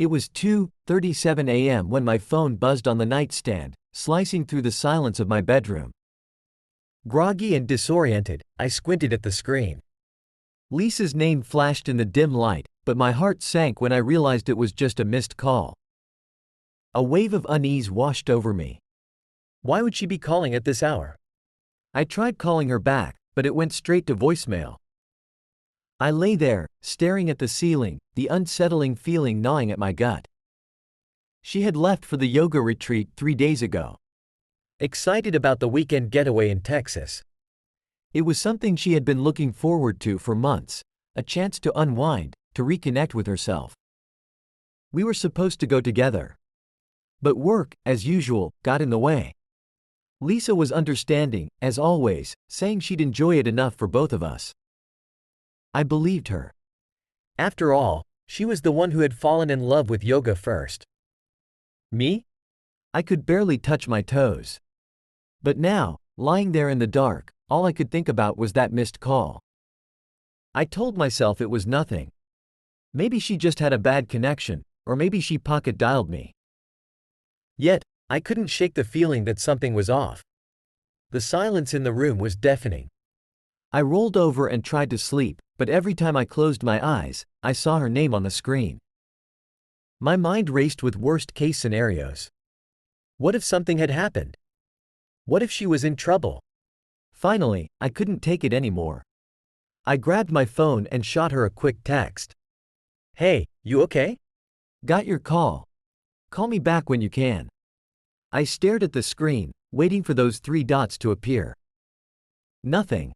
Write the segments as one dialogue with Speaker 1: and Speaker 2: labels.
Speaker 1: It was 2:37 a.m. when my phone buzzed on the nightstand, slicing through the silence of my bedroom. Groggy and disoriented, I squinted at the screen. Lisa's name flashed in the dim light, but my heart sank when I realized it was just a missed call. A wave of unease washed over me. Why would she be calling at this hour? I tried calling her back, but it went straight to voicemail. I lay there, staring at the ceiling, the unsettling feeling gnawing at my gut. She had left for the yoga retreat 3 days ago, excited about the weekend getaway in Texas. It was something she had been looking forward to for months, a chance to unwind, to reconnect with herself. We were supposed to go together. But work, as usual, got in the way. Lisa was understanding, as always, saying she'd enjoy it enough for both of us. I believed her. After all, she was the one who had fallen in love with yoga first. Me? I could barely touch my toes. But now, lying there in the dark, all I could think about was that missed call. I told myself it was nothing. Maybe she just had a bad connection, or maybe she pocket-dialed me. Yet, I couldn't shake the feeling that something was off. The silence in the room was deafening. I rolled over and tried to sleep, but every time I closed my eyes, I saw her name on the screen. My mind raced with worst-case scenarios. What if something had happened? What if she was in trouble? Finally, I couldn't take it anymore. I grabbed my phone and shot her a quick text. Hey, you okay? Got your call. Call me back when you can. I stared at the screen, waiting for those 3 dots to appear. Nothing.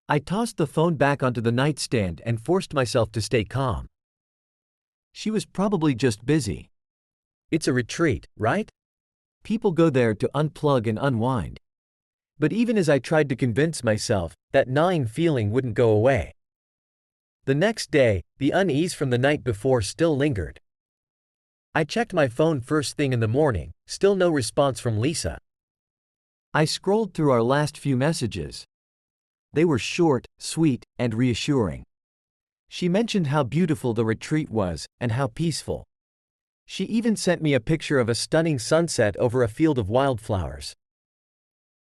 Speaker 1: I tossed the phone back onto the nightstand and forced myself to stay calm. She was probably just busy. It's a retreat, right? People go there to unplug and unwind. But even as I tried to convince myself, that gnawing feeling wouldn't go away. The next day, the unease from the night before still lingered. I checked my phone first thing in the morning, still no response from Lisa. I scrolled through our last few messages. They were short, sweet, and reassuring. She mentioned how beautiful the retreat was, and how peaceful. She even sent me a picture of a stunning sunset over a field of wildflowers.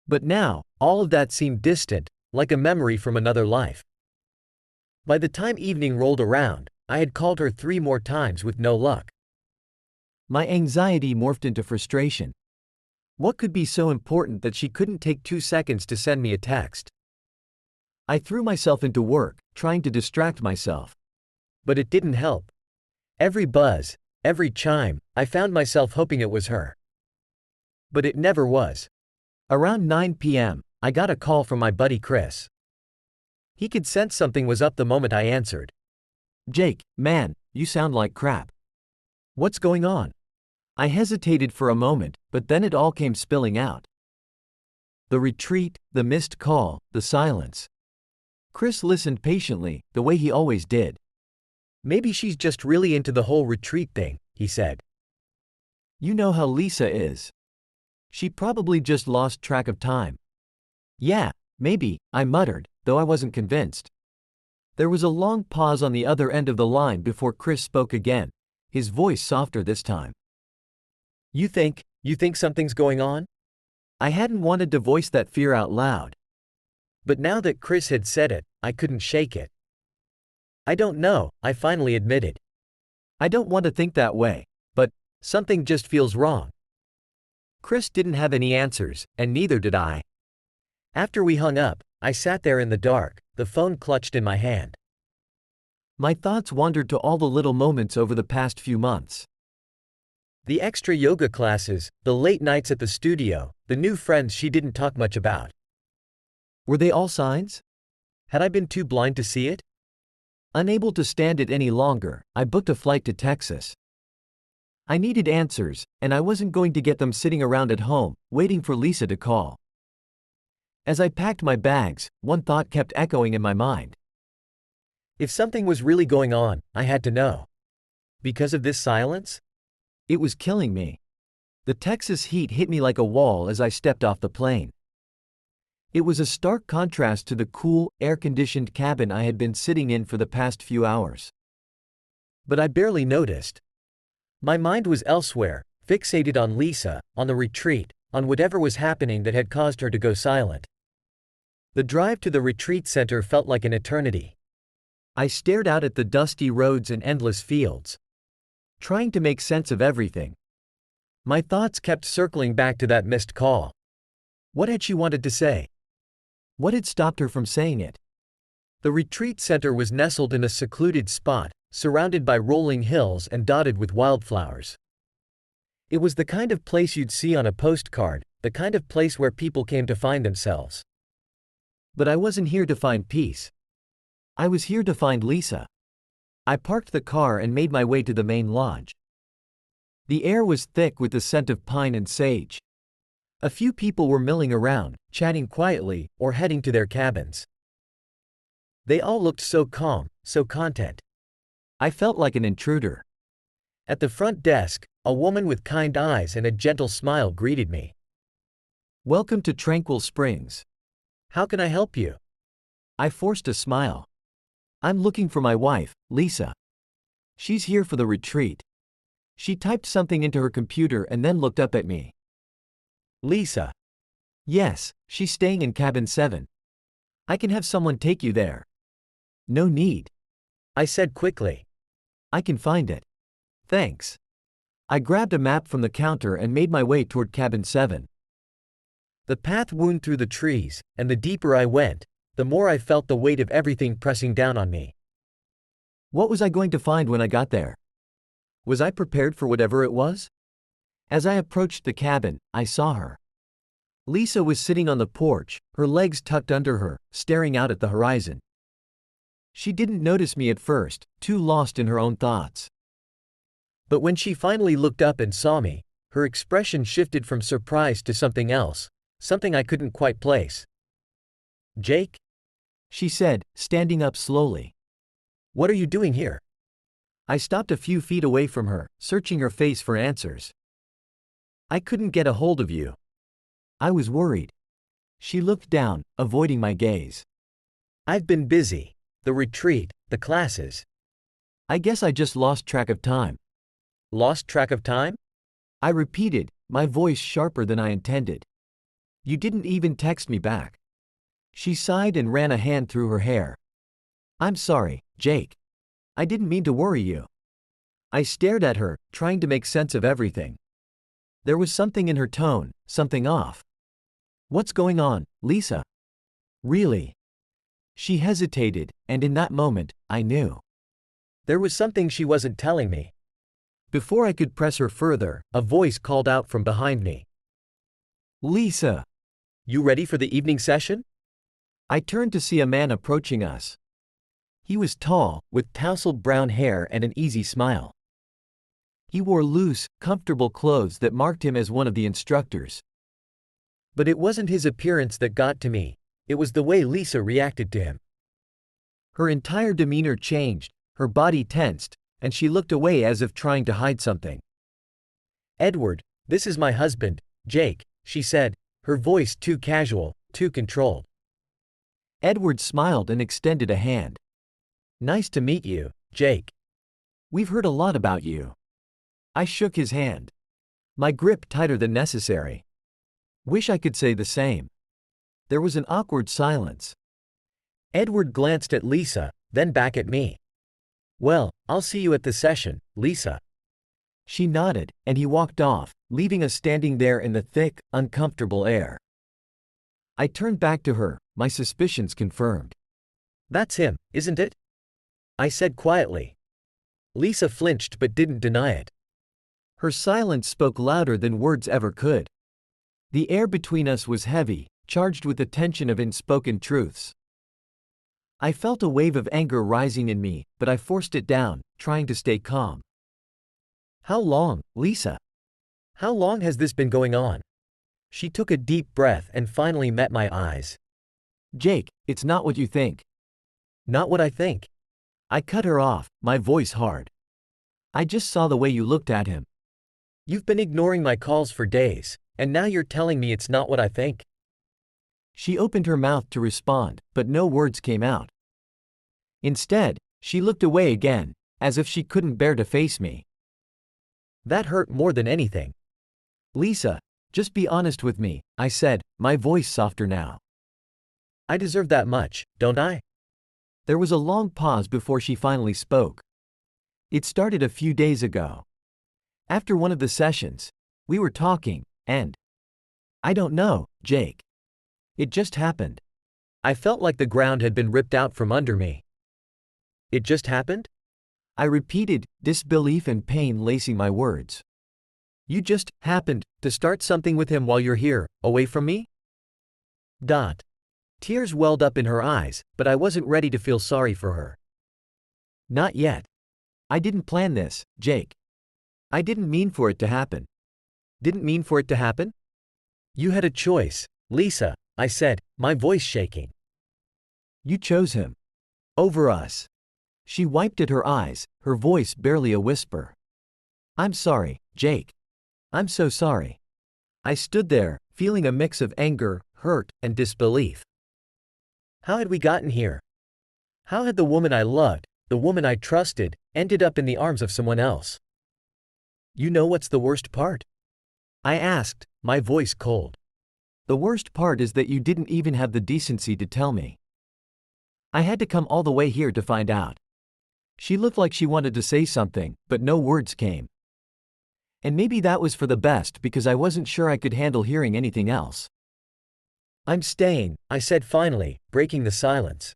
Speaker 1: But now, all of that seemed distant, like a memory from another life. By the time evening rolled around, I had called her 3 more times with no luck. My anxiety morphed into frustration. What could be so important that she couldn't take 2 seconds to send me a text? I threw myself into work, trying to distract myself. But it didn't help. Every buzz, every chime, I found myself hoping it was her. But it never was. Around 9 p.m., I got a call from my buddy Chris. He could sense something was up the moment I answered. Jake, man, you sound like crap. What's going on? I hesitated for a moment, but then it all came spilling out. The retreat, the missed call, the silence. Chris listened patiently, the way he always did. Maybe she's just really into the whole retreat thing, he said. You know how Lisa is. She probably just lost track of time. Yeah, maybe, I muttered, though I wasn't convinced. There was a long pause on the other end of the line before Chris spoke again, his voice softer this time. You think something's going on? I hadn't wanted to voice that fear out loud. But now that Chris had said it, I couldn't shake it. I don't know, I finally admitted. I don't want to think that way, but something just feels wrong. Chris didn't have any answers, and neither did I. After we hung up, I sat there in the dark, the phone clutched in my hand. My thoughts wandered to all the little moments over the past few months. The extra yoga classes, the late nights at the studio, the new friends she didn't talk much about. Were they all signs? Had I been too blind to see it? Unable to stand it any longer, I booked a flight to Texas. I needed answers, and I wasn't going to get them sitting around at home, waiting for Lisa to call. As I packed my bags, one thought kept echoing in my mind. If something was really going on, I had to know. Because of this silence? It was killing me. The Texas heat hit me like a wall as I stepped off the plane. It was a stark contrast to the cool, air-conditioned cabin I had been sitting in for the past few hours. But I barely noticed. My mind was elsewhere, fixated on Lisa, on the retreat, on whatever was happening that had caused her to go silent. The drive to the retreat center felt like an eternity. I stared out at the dusty roads and endless fields, trying to make sense of everything. My thoughts kept circling back to that missed call. What had she wanted to say? What had stopped her from saying it? The retreat center was nestled in a secluded spot, surrounded by rolling hills and dotted with wildflowers. It was the kind of place you'd see on a postcard, the kind of place where people came to find themselves. But I wasn't here to find peace. I was here to find Lisa. I parked the car and made my way to the main lodge. The air was thick with the scent of pine and sage. A few people were milling around, chatting quietly, or heading to their cabins. They all looked so calm, so content. I felt like an intruder. At the front desk, a woman with kind eyes and a gentle smile greeted me. "Welcome to Tranquil Springs. How can I help you?" I forced a smile. "I'm looking for my wife, Lisa. She's here for the retreat." She typed something into her computer and then looked up at me. "Lisa?" "Yes, she's staying in cabin 7. I can have someone take you there." "No need," I said quickly. "I can find it. Thanks." I grabbed a map from the counter and made my way toward cabin 7. The path wound through the trees, and the deeper I went, the more I felt the weight of everything pressing down on me. What was I going to find when I got there? Was I prepared for whatever it was? As I approached the cabin, I saw her. Lisa was sitting on the porch, her legs tucked under her, staring out at the horizon. She didn't notice me at first, too lost in her own thoughts. But when she finally looked up and saw me, her expression shifted from surprise to something else, something I couldn't quite place. "Jake?" she said, standing up slowly. "What are you doing here?" I stopped a few feet away from her, searching her face for answers. "I couldn't get a hold of you. I was worried." She looked down, avoiding my gaze. "I've been busy. The retreat, the classes. I guess I just lost track of time." "Lost track of time?" I repeated, my voice sharper than I intended. "You didn't even text me back." She sighed and ran a hand through her hair. "I'm sorry, Jake. I didn't mean to worry you." I stared at her, trying to make sense of everything. There was something in her tone, something off. "What's going on, Lisa? Really?" She hesitated, and in that moment, I knew. There was something she wasn't telling me. Before I could press her further, a voice called out from behind me. "Lisa! You ready for the evening session?" I turned to see a man approaching us. He was tall, with tousled brown hair and an easy smile. He wore loose, comfortable clothes that marked him as one of the instructors. But it wasn't his appearance that got to me, it was the way Lisa reacted to him. Her entire demeanor changed, her body tensed, and she looked away as if trying to hide something. "Edward, this is my husband, Jake," she said, her voice too casual, too controlled. Edward smiled and extended a hand. "Nice to meet you, Jake. We've heard a lot about you." I shook his hand. My grip tighter than necessary. Wish I could say the same. There was an awkward silence. Edward glanced at Lisa, then back at me. "Well, I'll see you at the session, Lisa." She nodded, and he walked off, leaving us standing there in the thick, uncomfortable air. I turned back to her, my suspicions confirmed. "That's him, isn't it?" I said quietly. Lisa flinched but didn't deny it. Her silence spoke louder than words ever could. The air between us was heavy, charged with the tension of unspoken truths. I felt a wave of anger rising in me, but I forced it down, trying to stay calm. "How long, Lisa? How long has this been going on?" She took a deep breath and finally met my eyes. "Jake, it's not what you think." "Not what I think?" I cut her off, my voice hard. "I just saw the way you looked at him. You've been ignoring my calls for days, and now you're telling me it's not what I think?" She opened her mouth to respond, but no words came out. Instead, she looked away again, as if she couldn't bear to face me. That hurt more than anything. Lisa, just be honest with me, I said, my voice softer now. I deserve that much, don't I? There was a long pause before she finally spoke. It started a few days ago. After one of the sessions, we were talking, and I don't know, Jake. It just happened. I felt like the ground had been ripped out from under me. It just happened? I repeated, disbelief and pain lacing my words. You just happened to start something with him while you're here, away from me? Tears welled up in her eyes, but I wasn't ready to feel sorry for her. Not yet. I didn't plan this, Jake. I didn't mean for it to happen. Didn't mean for it to happen? You had a choice, Lisa, I said, my voice shaking. You chose him. Over us. She wiped at her eyes, her voice barely a whisper. I'm sorry, Jake. I'm so sorry. I stood there, feeling a mix of anger, hurt, and disbelief. How had we gotten here? How had the woman I loved, the woman I trusted, ended up in the arms of someone else? You know what's the worst part? I asked, my voice cold. The worst part is that you didn't even have the decency to tell me. I had to come all the way here to find out. She looked like she wanted to say something, but no words came. And maybe that was for the best because I wasn't sure I could handle hearing anything else. I'm staying, I said finally, breaking the silence.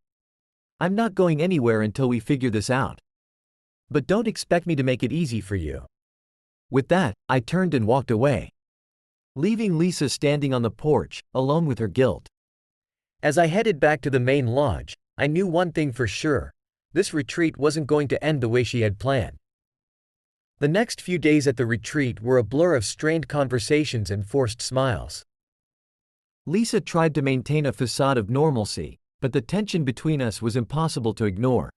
Speaker 1: I'm not going anywhere until we figure this out. But don't expect me to make it easy for you. With that, I turned and walked away, leaving Lisa standing on the porch, alone with her guilt. As I headed back to the main lodge, I knew one thing for sure. This retreat wasn't going to end the way she had planned. The next few days at the retreat were a blur of strained conversations and forced smiles. Lisa tried to maintain a facade of normalcy, but the tension between us was impossible to ignore.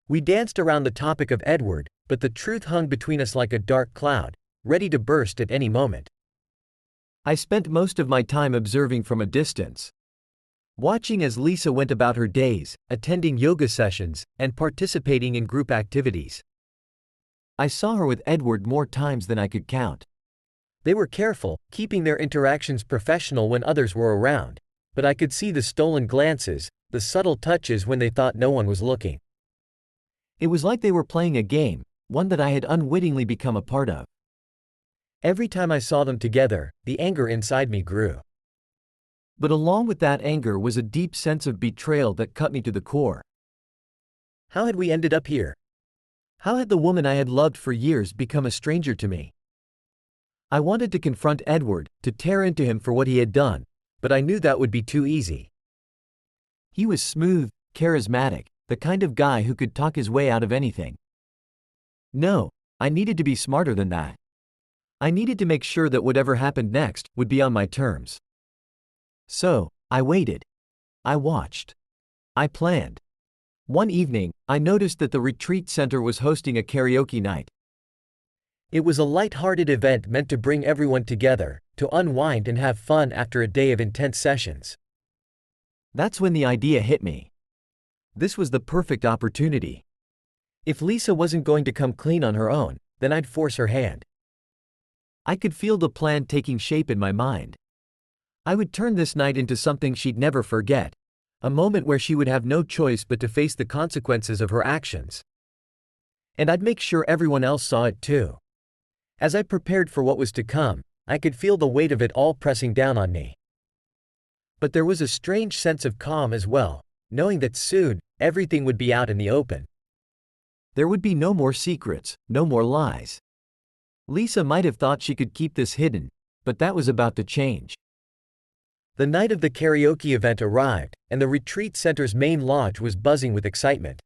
Speaker 1: We danced around the topic of Edward, but the truth hung between us like a dark cloud, ready to burst at any moment. I spent most of my time observing from a distance, watching as Lisa went about her days, attending yoga sessions, and participating in group activities. I saw her with Edward more times than I could count. They were careful, keeping their interactions professional when others were around, but I could see the stolen glances, the subtle touches when they thought no one was looking. It was like they were playing a game, one that I had unwittingly become a part of. Every time I saw them together, the anger inside me grew. But along with that anger was a deep sense of betrayal that cut me to the core. How had we ended up here? How had the woman I had loved for years become a stranger to me? I wanted to confront Edward, to tear into him for what he had done, but I knew that would be too easy. He was smooth, charismatic, the kind of guy who could talk his way out of anything. No, I needed to be smarter than that. I needed to make sure that whatever happened next would be on my terms. So, I waited. I watched. I planned. One evening, I noticed that the retreat center was hosting a karaoke night. It was a light-hearted event meant to bring everyone together, to unwind and have fun after a day of intense sessions. That's when the idea hit me. This was the perfect opportunity. If Lisa wasn't going to come clean on her own, then I'd force her hand. I could feel the plan taking shape in my mind. I would turn this night into something she'd never forget, a moment where she would have no choice but to face the consequences of her actions. And I'd make sure everyone else saw it too. As I prepared for what was to come, I could feel the weight of it all pressing down on me. But there was a strange sense of calm as well, knowing that soon, everything would be out in the open. There would be no more secrets, no more lies. Lisa might have thought she could keep this hidden, but that was about to change. The night of the karaoke event arrived, and the retreat center's main lodge was buzzing with excitement.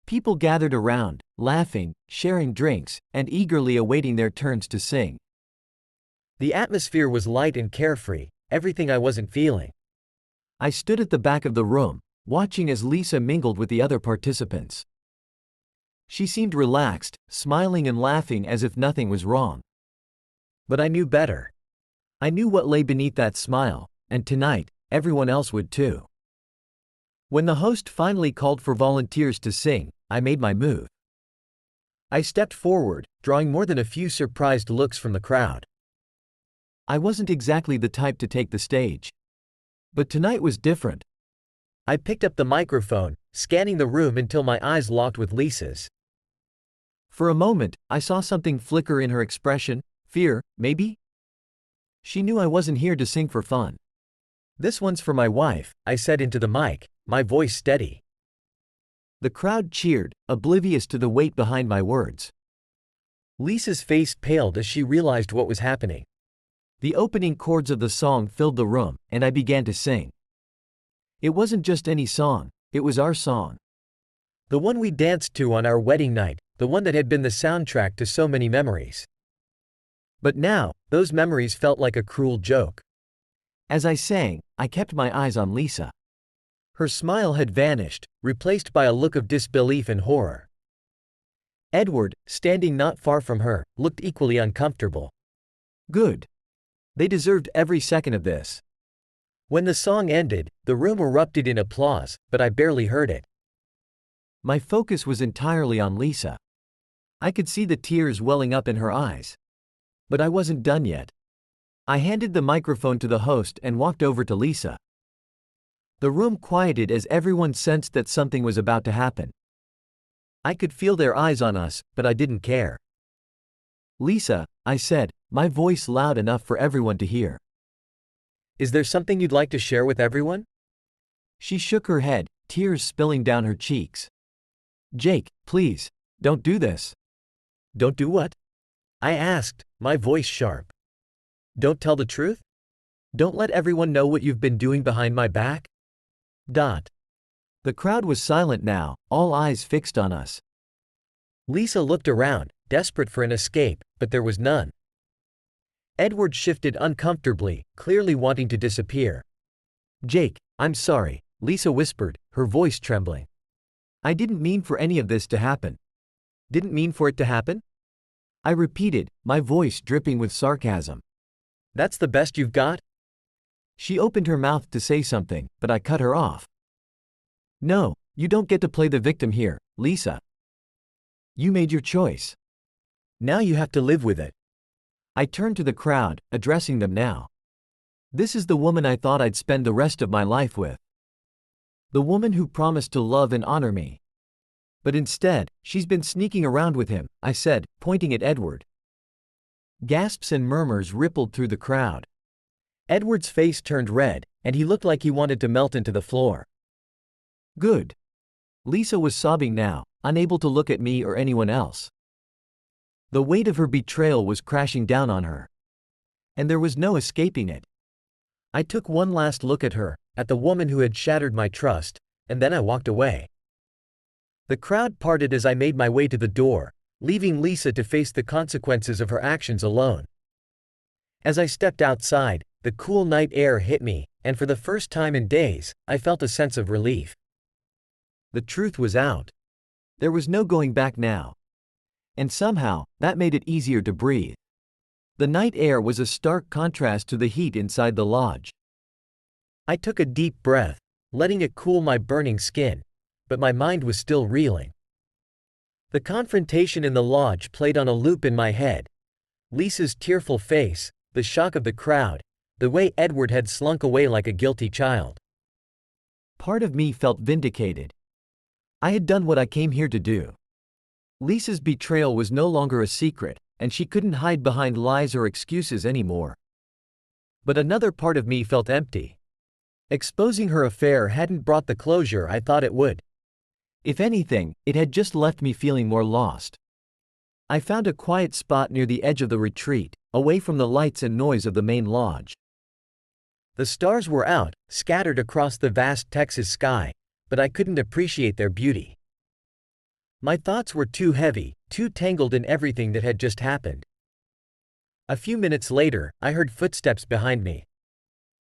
Speaker 1: People gathered around, laughing, sharing drinks, and eagerly awaiting their turns to sing. The atmosphere was light and carefree, everything I wasn't feeling. I stood at the back of the room, watching as Lisa mingled with the other participants. She seemed relaxed, smiling and laughing as if nothing was wrong. But I knew better. I knew what lay beneath that smile, and tonight, everyone else would too. When the host finally called for volunteers to sing, I made my move. I stepped forward, drawing more than a few surprised looks from the crowd. I wasn't exactly the type to take the stage. But tonight was different. I picked up the microphone, scanning the room until my eyes locked with Lisa's. For a moment, I saw something flicker in her expression, fear, maybe? She knew I wasn't here to sing for fun. "This one's for my wife," I said into the mic, my voice steady. The crowd cheered, oblivious to the weight behind my words. Lisa's face paled as she realized what was happening. The opening chords of the song filled the room, and I began to sing. It wasn't just any song, it was our song. The one we danced to on our wedding night, the one that had been the soundtrack to so many memories. But now, those memories felt like a cruel joke. As I sang, I kept my eyes on Lisa. Her smile had vanished, replaced by a look of disbelief and horror. Edward, standing not far from her, looked equally uncomfortable. Good. They deserved every second of this. When the song ended, the room erupted in applause, but I barely heard it. My focus was entirely on Lisa. I could see the tears welling up in her eyes. But I wasn't done yet. I handed the microphone to the host and walked over to Lisa. The room quieted as everyone sensed that something was about to happen. I could feel their eyes on us, but I didn't care. "Lisa," I said, my voice loud enough for everyone to hear. "Is there something you'd like to share with everyone?" She shook her head, tears spilling down her cheeks. "Jake, please, don't do this." "Don't do what?" I asked, my voice sharp. "Don't tell the truth? Don't let everyone know what you've been doing behind my back?" The crowd was silent now, all eyes fixed on us. Lisa looked around, desperate for an escape, but there was none. Edward shifted uncomfortably, clearly wanting to disappear. "Jake, I'm sorry," Lisa whispered, her voice trembling. "I didn't mean for any of this to happen." "Didn't mean for it to happen?" I repeated, my voice dripping with sarcasm. "That's the best you've got?" She opened her mouth to say something, but I cut her off. "No, you don't get to play the victim here, Lisa. You made your choice. Now you have to live with it." I turned to the crowd, addressing them now. "This is the woman I thought I'd spend the rest of my life with. The woman who promised to love and honor me. But instead, she's been sneaking around with him," I said, pointing at Edward. Gasps and murmurs rippled through the crowd. Edward's face turned red, and he looked like he wanted to melt into the floor. "Good." Lisa was sobbing now, unable to look at me or anyone else. The weight of her betrayal was crashing down on her. And there was no escaping it. I took one last look at her, at the woman who had shattered my trust, and then I walked away. The crowd parted as I made my way to the door, leaving Lisa to face the consequences of her actions alone. As I stepped outside, the cool night air hit me, and for the first time in days, I felt a sense of relief. The truth was out. There was no going back now. And somehow, that made it easier to breathe. The night air was a stark contrast to the heat inside the lodge. I took a deep breath, letting it cool my burning skin, but my mind was still reeling. The confrontation in the lodge played on a loop in my head. Lisa's tearful face, the shock of the crowd, the way Edward had slunk away like a guilty child. Part of me felt vindicated. I had done what I came here to do. Lisa's betrayal was no longer a secret, and she couldn't hide behind lies or excuses anymore. But another part of me felt empty. Exposing her affair hadn't brought the closure I thought it would. If anything, it had just left me feeling more lost. I found a quiet spot near the edge of the retreat, away from the lights and noise of the main lodge. The stars were out, scattered across the vast Texas sky, but I couldn't appreciate their beauty. My thoughts were too heavy, too tangled in everything that had just happened. A few minutes later, I heard footsteps behind me.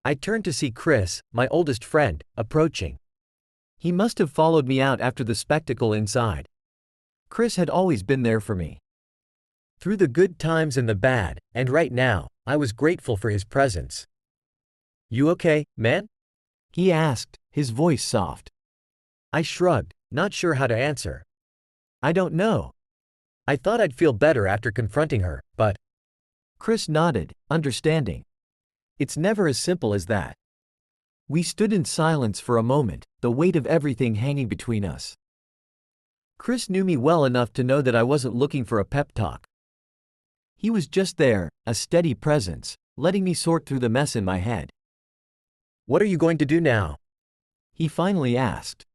Speaker 1: I turned to see Chris, my oldest friend, approaching. He must have followed me out after the spectacle inside. Chris had always been there for me. Through the good times and the bad, and right now, I was grateful for his presence. "You okay, man?" he asked, his voice soft. I shrugged, not sure how to answer. "I don't know."
Speaker 2: I thought I'd feel better after confronting her, but…"
Speaker 1: Chris nodded, understanding. It's never as simple as that. We stood in silence for a moment, the weight of everything hanging between us. Chris knew me well enough to know that I wasn't looking for a pep talk. He was just there, a steady presence, letting me sort through the mess in my head.
Speaker 2: "What are you going to do now?"
Speaker 1: he finally asked.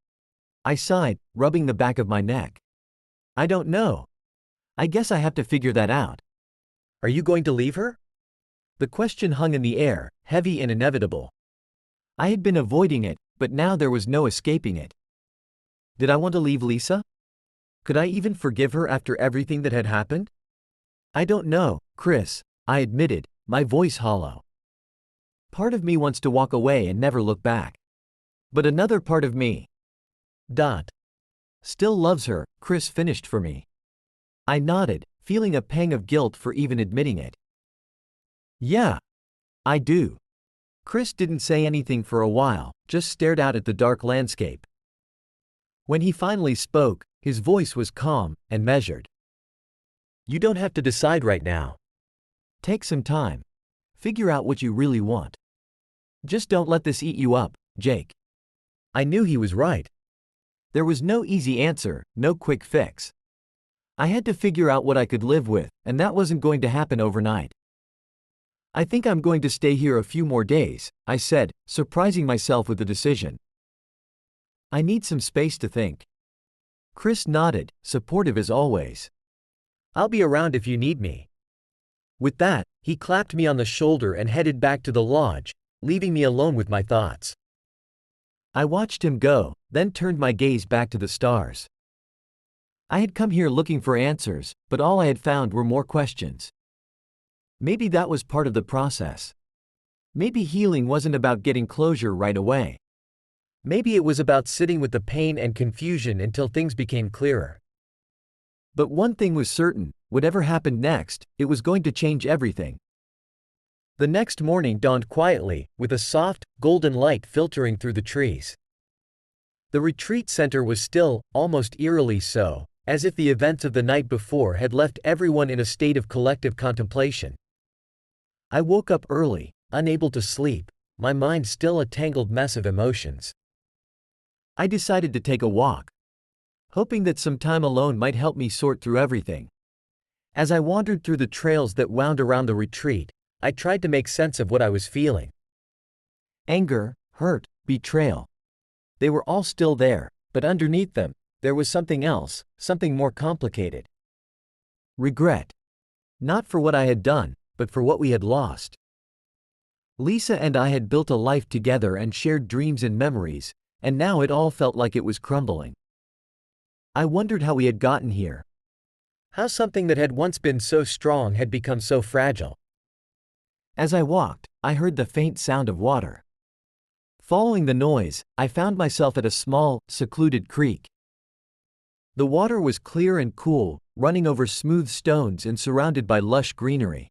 Speaker 1: I sighed, rubbing the back of my neck. I don't know. I guess I have to figure that out.
Speaker 2: "Are you going to leave her?"
Speaker 1: The question hung in the air, heavy and inevitable. I had been avoiding it, but now there was no escaping it. Did I want to leave Lisa? Could I even forgive her after everything that had happened? I don't know, Chris, I admitted, my voice hollow. Part of me wants to walk away and never look back. But another part of me still loves her, Chris finished for me. I nodded, feeling a pang of guilt for even admitting it. Yeah, I do. Chris didn't say anything for a while, just stared out at the dark landscape. When he finally spoke, his voice was calm and measured. You don't have to decide right now. Take some time. Figure out what you really want. Just don't let this eat you up, Jake. I knew he was right. There was no easy answer, no quick fix. I had to figure out what I could live with, and that wasn't going to happen overnight. I think I'm going to stay here a few more days, I said, surprising myself with the decision. I need some space to think. Chris nodded, supportive as always. I'll be around if you need me. With that, he clapped me on the shoulder and headed back to the lodge, leaving me alone with my thoughts. I watched him go, then turned my gaze back to the stars. I had come here looking for answers, but all I had found were more questions. Maybe that was part of the process. Maybe healing wasn't about getting closure right away. Maybe it was about sitting with the pain and confusion until things became clearer. But one thing was certain, whatever happened next, it was going to change everything. The next morning dawned quietly, with a soft, golden light filtering through the trees. The retreat center was still, almost eerily so, as if the events of the night before had left everyone in a state of collective contemplation. I woke up early, unable to sleep, my mind still a tangled mess of emotions. I decided to take a walk, hoping that some time alone might help me sort through everything. As I wandered through the trails that wound around the retreat, I tried to make sense of what I was feeling. Anger, hurt, betrayal. They were all still there, but underneath them, there was something else, something more complicated. Regret. Not for what I had done, but for what we had lost. Lisa and I had built a life together and shared dreams and memories, and now it all felt like it was crumbling. I wondered how we had gotten here. How something that had once been so strong had become so fragile. As I walked, I heard the faint sound of water. Following the noise, I found myself at a small, secluded creek. The water was clear and cool, running over smooth stones and surrounded by lush greenery.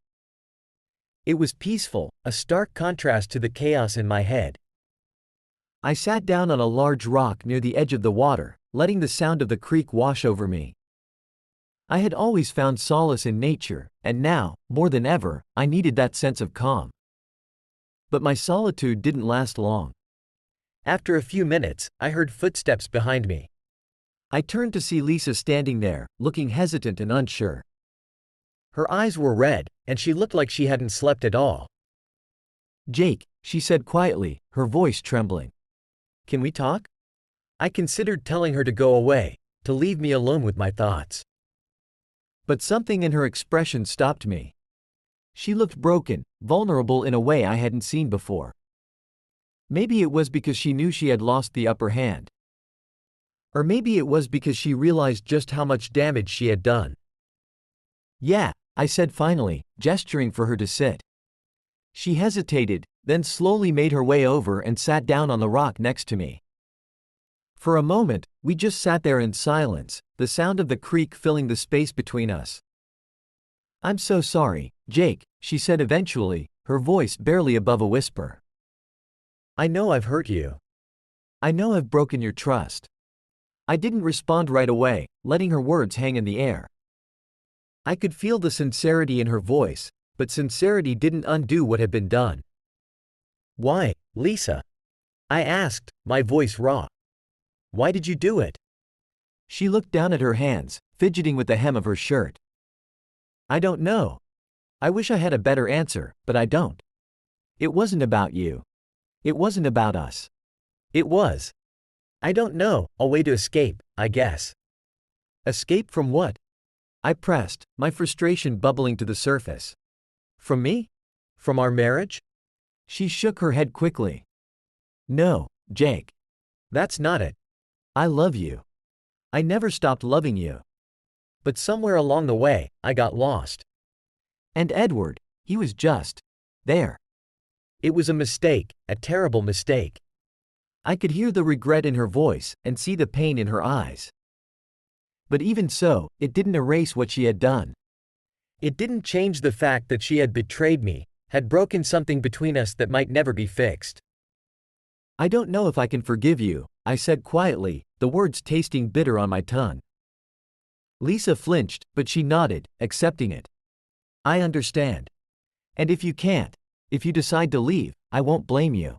Speaker 1: It was peaceful, a stark contrast to the chaos in my head. I sat down on a large rock near the edge of the water, letting the sound of the creek wash over me. I had always found solace in nature, and now, more than ever, I needed that sense of calm. But my solitude didn't last long. After a few minutes, I heard footsteps behind me. I turned to see Lisa standing there, looking hesitant and unsure. Her eyes were red, and she looked like she hadn't slept at all. Jake, she said quietly, her voice trembling. Can we talk? I considered telling her to go away, to leave me alone with my thoughts. But something in her expression stopped me. She looked broken, vulnerable in a way I hadn't seen before. Maybe it was because she knew she had lost the upper hand. Or maybe it was because she realized just how much damage she had done. Yeah, I said finally, gesturing for her to sit. She hesitated, then slowly made her way over and sat down on the rock next to me. For a moment, we just sat there in silence, the sound of the creek filling the space between us. I'm so sorry, Jake, she said eventually, her voice barely above a whisper. I know I've hurt you. I know I've broken your trust. I didn't respond right away, letting her words hang in the air. I could feel the sincerity in her voice, but sincerity didn't undo what had been done.
Speaker 2: Why, Lisa? I asked, my voice raw. Why did you do it?
Speaker 1: She looked down at her hands, fidgeting with the hem of her shirt. I don't know. I wish I had a better answer, but I don't. It wasn't about you. It wasn't about us.
Speaker 2: It was. I don't know, a way to escape, I guess.
Speaker 1: Escape from what? I pressed, my frustration bubbling to the surface.
Speaker 2: From me? From our marriage?
Speaker 1: She shook her head quickly. No, Jake.
Speaker 2: That's not it.
Speaker 1: I love you. I never stopped loving you.
Speaker 2: But somewhere along the way, I got lost.
Speaker 1: And Edward, he was just there.
Speaker 2: It was a mistake, a terrible mistake.
Speaker 1: I could hear the regret in her voice and see the pain in her eyes. But even so, it didn't erase what she had done.
Speaker 2: It didn't change the fact that she had betrayed me, had broken something between us that might never be fixed.
Speaker 1: I don't know if I can forgive you, I said quietly, the words tasting bitter on my tongue. Lisa flinched, but she nodded, accepting it. I understand. And if you can't, if you decide to leave, I won't blame you.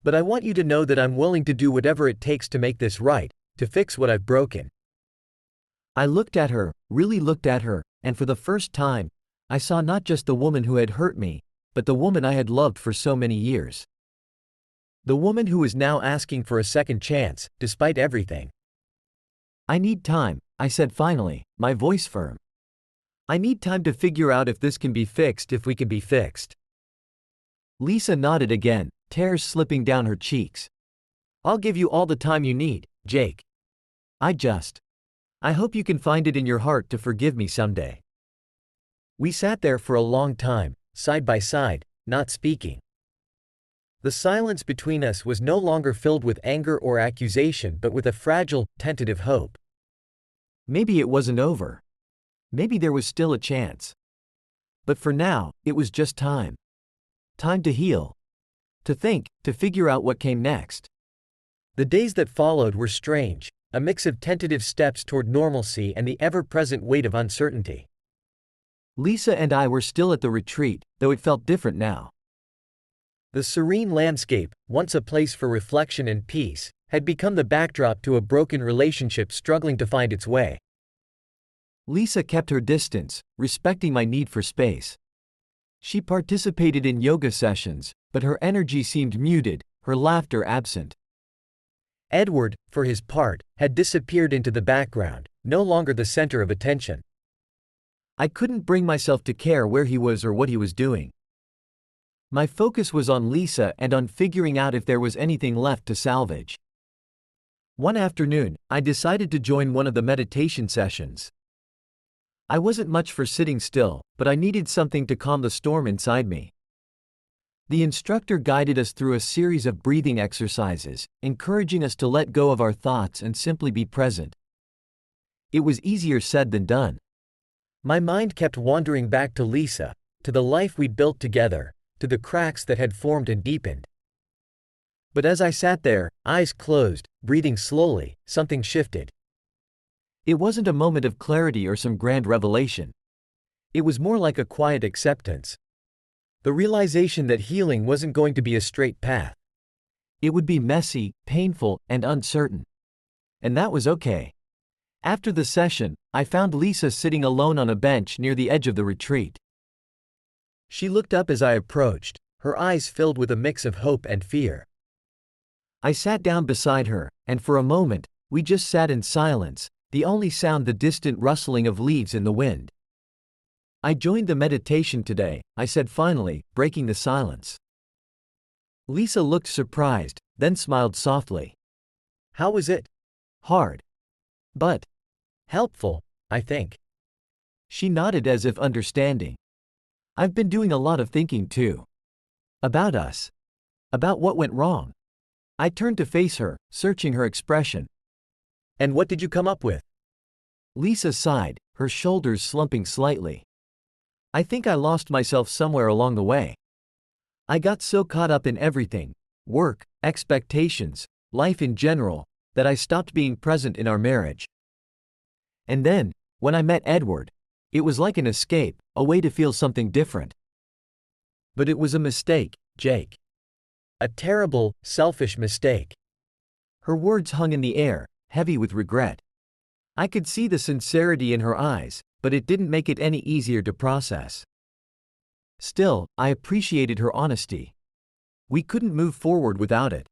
Speaker 2: But I want you to know that I'm willing to do whatever it takes to make this right, to fix what I've broken.
Speaker 1: I looked at her, really looked at her, and for the first time, I saw not just the woman who had hurt me, but the woman I had loved for so many years. The woman who was now asking for a second chance, despite everything. I need time, I said finally, my voice firm. I need time to figure out if this can be fixed, if we can be fixed. Lisa nodded again, tears slipping down her cheeks. I'll give you all the time you need, Jake. I hope you can find it in your heart to forgive me someday.
Speaker 2: We sat there for a long time, side by side, not speaking. The silence between us was no longer filled with anger or accusation but with a fragile, tentative hope.
Speaker 1: Maybe it wasn't over. Maybe there was still a chance. But for now, it was just time. Time to heal. To think, to figure out what came next.
Speaker 2: The days that followed were strange, a mix of tentative steps toward normalcy and the ever-present weight of uncertainty.
Speaker 1: Lisa and I were still at the retreat, though it felt different now.
Speaker 2: The serene landscape, once a place for reflection and peace, had become the backdrop to a broken relationship struggling to find its way.
Speaker 1: Lisa kept her distance, respecting my need for space. She participated in yoga sessions, but her energy seemed muted, her laughter absent.
Speaker 2: Edward, for his part, had disappeared into the background, no longer the center of attention.
Speaker 1: I couldn't bring myself to care where he was or what he was doing. My focus was on Lisa and on figuring out if there was anything left to salvage. One afternoon, I decided to join one of the meditation sessions. I wasn't much for sitting still, but I needed something to calm the storm inside me. The instructor guided us through a series of breathing exercises, encouraging us to let go of our thoughts and simply be present. It was easier said than done.
Speaker 2: My mind kept wandering back to Lisa, to the life we'd built together, to the cracks that had formed and deepened. But as I sat there, eyes closed, breathing slowly, something shifted.
Speaker 1: It wasn't a moment of clarity or some grand revelation. It was more like a quiet acceptance. The realization that healing wasn't going to be a straight path. It would be messy, painful, and uncertain. And that was okay. After the session, I found Lisa sitting alone on a bench near the edge of the retreat. She looked up as I approached, her eyes filled with a mix of hope and fear. I sat down beside her, and for a moment, we just sat in silence, the only sound the distant rustling of leaves in the wind. I joined the meditation today, I said finally, breaking the silence. Lisa looked surprised, then smiled softly.
Speaker 2: How was it?
Speaker 1: Hard. But
Speaker 2: helpful, I think.
Speaker 1: She nodded as if understanding. I've been doing a lot of thinking too. About us. About what went wrong. I turned to face her, searching her expression.
Speaker 2: And what did you come up with?
Speaker 1: Lisa sighed, her shoulders slumping slightly. I think I lost myself somewhere along the way. I got so caught up in everything, work, expectations, life in general, that I stopped being present in our marriage. And then, when I met Edward, It was like an escape, a way to feel something different. But it was a mistake, Jake. A terrible, selfish mistake. Her words hung in the air, heavy with regret. I could see the sincerity in her eyes, but it didn't make it any easier to process. Still, I appreciated her honesty. We couldn't move forward without it.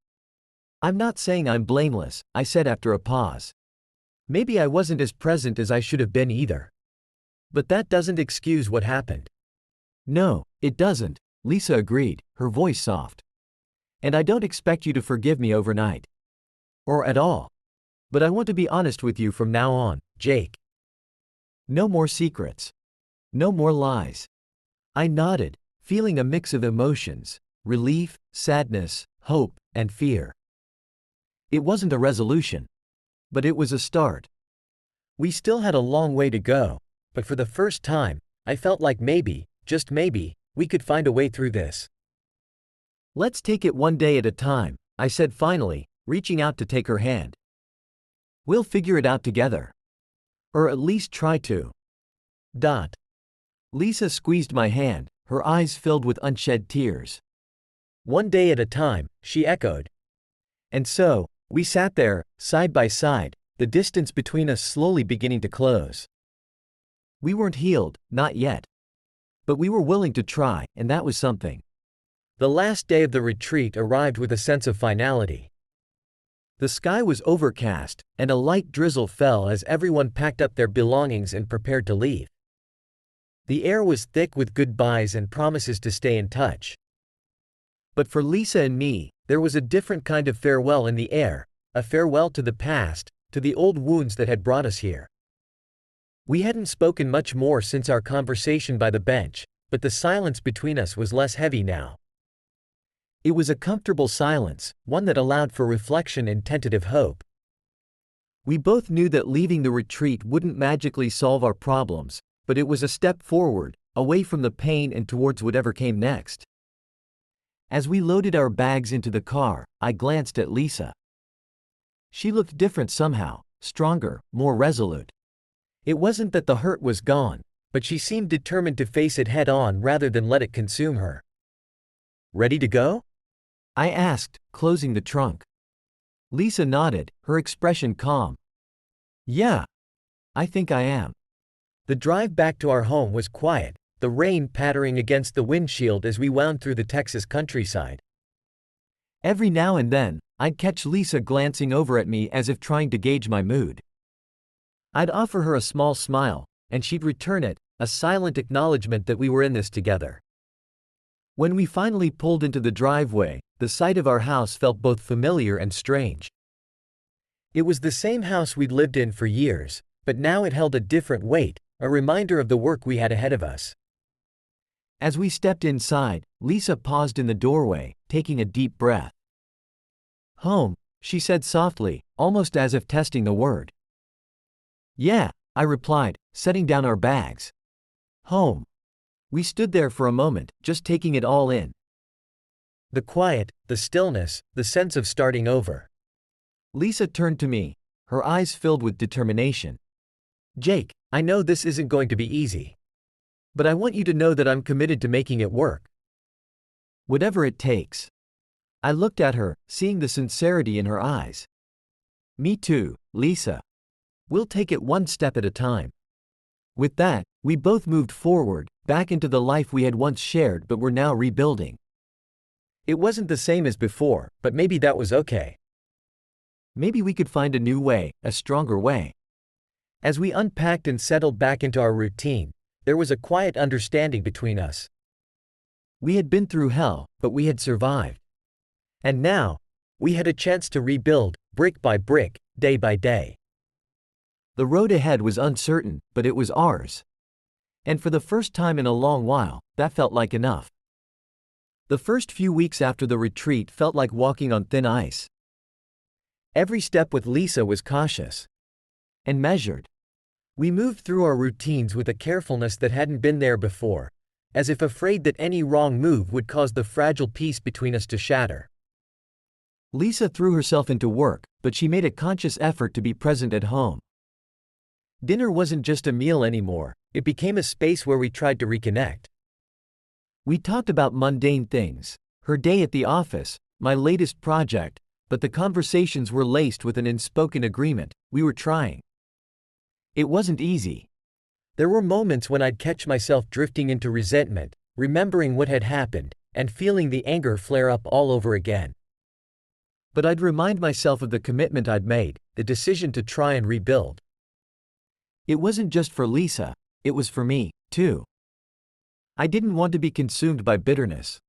Speaker 1: I'm not saying I'm blameless, I said after a pause. Maybe I wasn't as present as I should have been either. But that doesn't excuse what happened. No, it doesn't, Lisa agreed, her voice soft. And I don't expect you to forgive me overnight. Or at all. But I want to be honest with you from now on, Jake. No more secrets. No more lies. I nodded, feeling a mix of emotions, relief, sadness, hope, and fear. It wasn't a resolution. But it was a start. We still had a long way to go, but for the first time, I felt like maybe, just maybe, we could find a way through this. Let's take it one day at a time, I said finally, reaching out to take her hand. We'll figure it out together. Or at least try to. Lisa squeezed my hand, her eyes filled with unshed tears. One day at a time, she echoed. And so, we sat there, side by side, the distance between us slowly beginning to close. We weren't healed, not yet. But we were willing to try, and that was something. The last day of the retreat arrived with a sense of finality. The sky was overcast, and a light drizzle fell as everyone packed up their belongings and prepared to leave. The air was thick with goodbyes and promises to stay in touch. But for Lisa and me, there was a different kind of farewell in the air, a farewell to the past, to the old wounds that had brought us here. We hadn't spoken much more since our conversation by the bench, but the silence between us was less heavy now. It was a comfortable silence, one that allowed for reflection and tentative hope. We both knew that leaving the retreat wouldn't magically solve our problems, but it was a step forward, away from the pain and towards whatever came next. As we loaded our bags into the car, I glanced at Lisa. She looked different somehow, stronger, more resolute. It wasn't that the hurt was gone, but she seemed determined to face it head on rather than let it consume her. Ready to go? I asked, closing the trunk. Lisa nodded, her expression calm. Yeah. I think I am. The drive back to our home was quiet, the rain pattering against the windshield as we wound through the Texas countryside. Every now and then, I'd catch Lisa glancing over at me as if trying to gauge my mood. I'd offer her a small smile, and she'd return it, a silent acknowledgement that we were in this together. When we finally pulled into the driveway, the sight of our house felt both familiar and strange. It was the same house we'd lived in for years, but now it held a different weight, a reminder of the work we had ahead of us. As we stepped inside, Lisa paused in the doorway, taking a deep breath. Home, she said softly, almost as if testing the word. Yeah, I replied, setting down our bags. Home. We stood there for a moment, just taking it all in. The quiet, the stillness, the sense of starting over. Lisa turned to me, her eyes filled with determination. Jake, I know this isn't going to be easy. But I want you to know that I'm committed to making it work. Whatever it takes. I looked at her, seeing the sincerity in her eyes. Me too, Lisa. We'll take it one step at a time. With that, we both moved forward, back into the life we had once shared but were now rebuilding. It wasn't the same as before, but maybe that was okay. Maybe we could find a new way, a stronger way. As we unpacked and settled back into our routine, there was a quiet understanding between us. We had been through hell, but we had survived. And now, we had a chance to rebuild, brick by brick, day by day. The road ahead was uncertain, but it was ours. And for the first time in a long while, that felt like enough. The first few weeks after the retreat felt like walking on thin ice. Every step with Lisa was cautious and measured. We moved through our routines with a carefulness that hadn't been there before, as if afraid that any wrong move would cause the fragile peace between us to shatter. Lisa threw herself into work, but she made a conscious effort to be present at home.
Speaker 2: Dinner wasn't just a meal anymore, it became a space where we tried to reconnect.
Speaker 1: We talked about mundane things, her day at the office, my latest project, but the conversations were laced with an unspoken agreement: we were trying. It wasn't easy.
Speaker 2: There were moments when I'd catch myself drifting into resentment, remembering what had happened, and feeling the anger flare up all over again.
Speaker 1: But I'd remind myself of the commitment I'd made, the decision to try and rebuild. It wasn't just for Lisa, it was for me, too. I didn't want to be consumed by bitterness.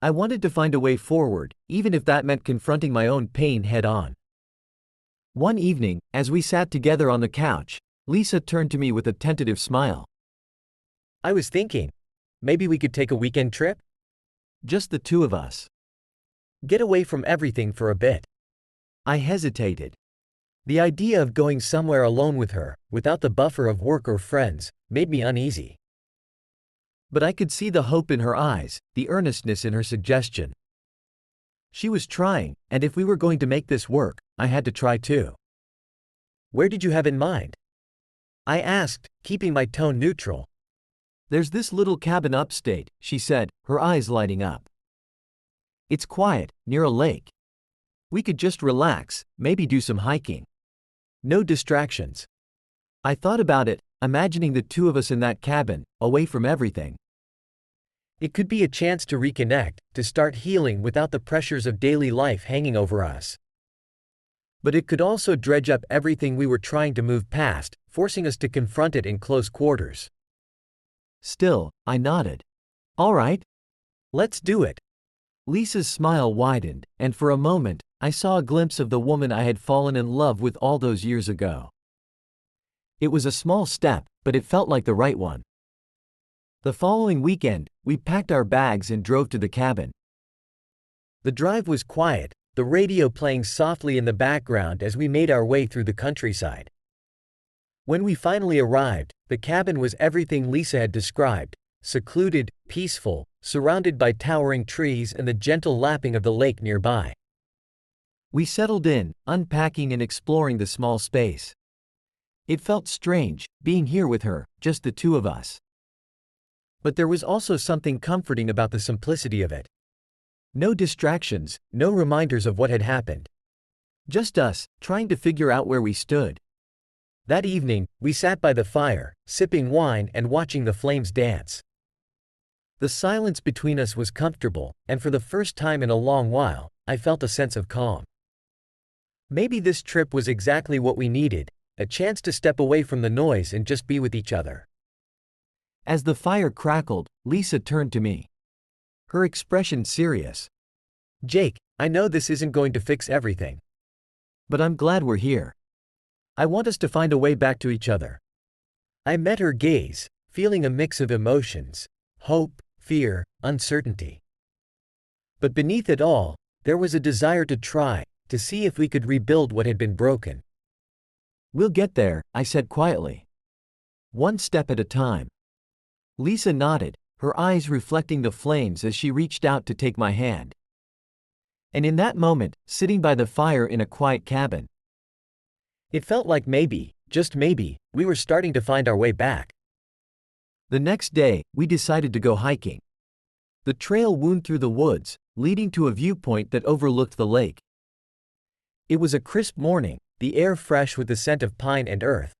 Speaker 1: I wanted to find a way forward, even if that meant confronting my own pain head-on. One evening, as we sat together on the couch, Lisa turned to me with a tentative smile.
Speaker 2: I was thinking, maybe we could take a weekend trip?
Speaker 1: Just the two of us.
Speaker 2: Get away from everything for a bit.
Speaker 1: I hesitated.
Speaker 2: The idea of going somewhere alone with her, without the buffer of work or friends, made me uneasy.
Speaker 1: But I could see the hope in her eyes, the earnestness in her suggestion. She was trying, and if we were going to make this work, I had to try too.
Speaker 2: Where did you have in mind? I asked, keeping my tone neutral.
Speaker 1: There's this little cabin upstate, she said, her eyes lighting up. It's quiet, near a lake. We could just relax, maybe do some hiking. No distractions. I thought about it, imagining the two of us in that cabin, away from everything.
Speaker 2: It could be a chance to reconnect, to start healing without the pressures of daily life hanging over us. But it could also dredge up everything we were trying to move past, forcing us to confront it in close quarters.
Speaker 1: Still, I nodded. All right.
Speaker 2: Let's do it.
Speaker 1: Lisa's smile widened, and for a moment, I saw a glimpse of the woman I had fallen in love with all those years ago. It was a small step, but it felt like the right one. The following weekend, we packed our bags and drove to the cabin.
Speaker 2: The drive was quiet, the radio playing softly in the background as we made our way through the countryside. When we finally arrived, the cabin was everything Lisa had described: secluded, peaceful, surrounded by towering trees and the gentle lapping of the lake nearby.
Speaker 1: We settled in, unpacking and exploring the small space. It felt strange, being here with her, just the two of us.
Speaker 2: But there was also something comforting about the simplicity of it. No distractions, no reminders of what had happened.
Speaker 1: Just us, trying to figure out where we stood.
Speaker 2: That evening, we sat by the fire, sipping wine and watching the flames dance. The silence between us was comfortable, and for the first time in a long while, I felt a sense of calm. Maybe this trip was exactly what we needed, a chance to step away from the noise and just be with each other.
Speaker 1: As the fire crackled, Lisa turned to me. Her expression serious.
Speaker 2: Jake, I know this isn't going to fix everything.
Speaker 1: But I'm glad we're here.
Speaker 2: I want us to find a way back to each other. I met her gaze, feeling a mix of emotions: hope, fear, uncertainty. But beneath it all, there was a desire to try, to see if we could rebuild what had been broken.
Speaker 1: We'll get there, I said quietly. One step at a time. Lisa nodded, her eyes reflecting the flames as she reached out to take my hand. And in that moment, sitting by the fire in a quiet cabin,
Speaker 2: it felt like maybe, just maybe, we were starting to find our way back.
Speaker 1: The next day, we decided to go hiking. The trail wound through the woods, leading to a viewpoint that overlooked the lake. It was a crisp morning, the air fresh with the scent of pine and earth.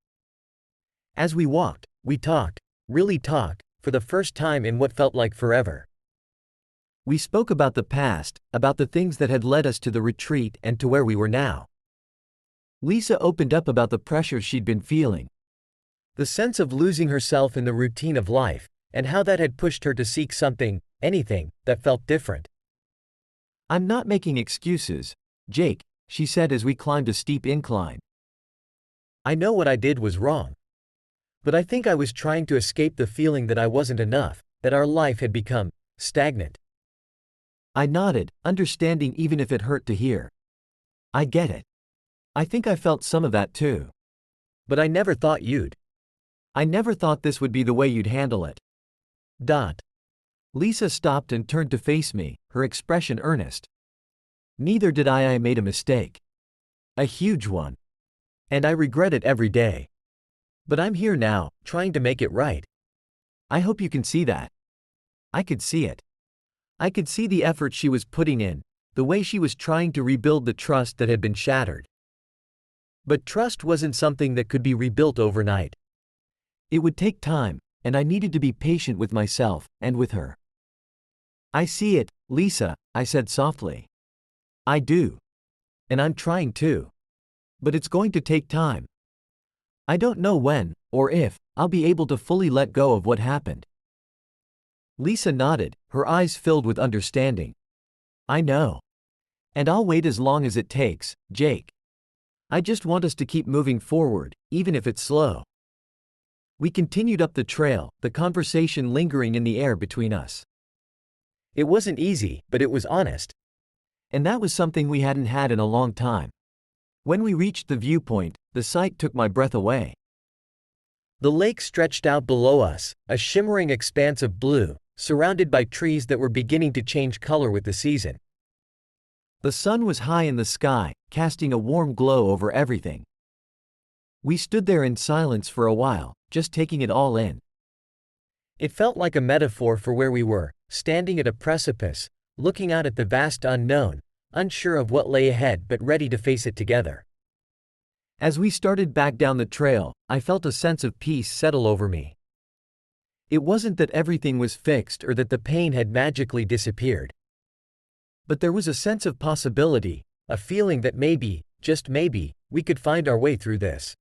Speaker 1: As we walked, we talked, really talked, for the first time in what felt like forever. We spoke about the past, about the things that had led us to the retreat and to where we were now. Lisa opened up about the pressure she'd been feeling.
Speaker 2: The sense of losing herself in the routine of life, and how that had pushed her to seek something, anything, that felt different.
Speaker 1: I'm not making excuses, Jake, she said as we climbed a steep incline.
Speaker 2: I know what I did was wrong. But I think I was trying to escape the feeling that I wasn't enough, that our life had become stagnant.
Speaker 1: I nodded, understanding even if it hurt to hear. I get it. I think I felt some of that too.
Speaker 2: But I never thought you'd.
Speaker 1: I never thought this would be the way you'd handle it. Lisa stopped and turned to face me, her expression earnest. Neither did I made a mistake. A huge one. And I regret it every day.
Speaker 2: But I'm here now, trying to make it right.
Speaker 1: I hope you can see that. I could see it. I could see the effort she was putting in, the way she was trying to rebuild the trust that had been shattered. But trust wasn't something that could be rebuilt overnight. It would take time, and I needed to be patient with myself and with her. I see it, Lisa, I said softly. I do. And I'm trying too. But it's going to take time. I don't know when, or if, I'll be able to fully let go of what happened. Lisa nodded, her eyes filled with understanding. I know. And I'll wait as long as it takes, Jake. I just want us to keep moving forward, even if it's slow. We continued up the trail, the conversation lingering in the air between us. It wasn't easy, but it was honest. And that was something we hadn't had in a long time. When we reached the viewpoint, the sight took my breath away. The lake stretched out below us, a shimmering expanse of blue, surrounded by trees that were beginning to change color with the season. The sun was high in the sky, casting a warm glow over everything. We stood there in silence for a while, just taking it all in. It felt like a metaphor for where we were, standing at a precipice, looking out at the vast unknown, unsure of what lay ahead but ready to face it together. As we started back down the trail, I felt a sense of peace settle over me. It wasn't that everything was fixed or that the pain had magically disappeared. But there was a sense of possibility, a feeling that maybe, just maybe, we could find our way through this.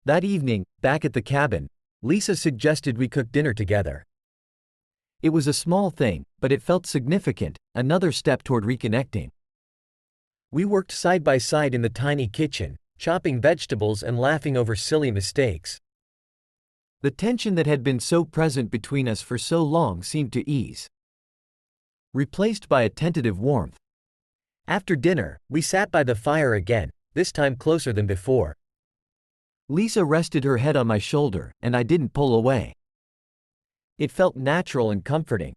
Speaker 1: That evening, back at the cabin, Lisa suggested we cook dinner together. It was a small thing, but it felt significant, another step toward reconnecting. We worked side by side in the tiny kitchen, chopping vegetables and laughing over silly mistakes. The tension that had been so present between us for so long seemed to ease, replaced by a tentative warmth. After dinner, we sat by the fire again, this time closer than before. Lisa rested her head on my shoulder, and I didn't pull away. It felt natural and comforting.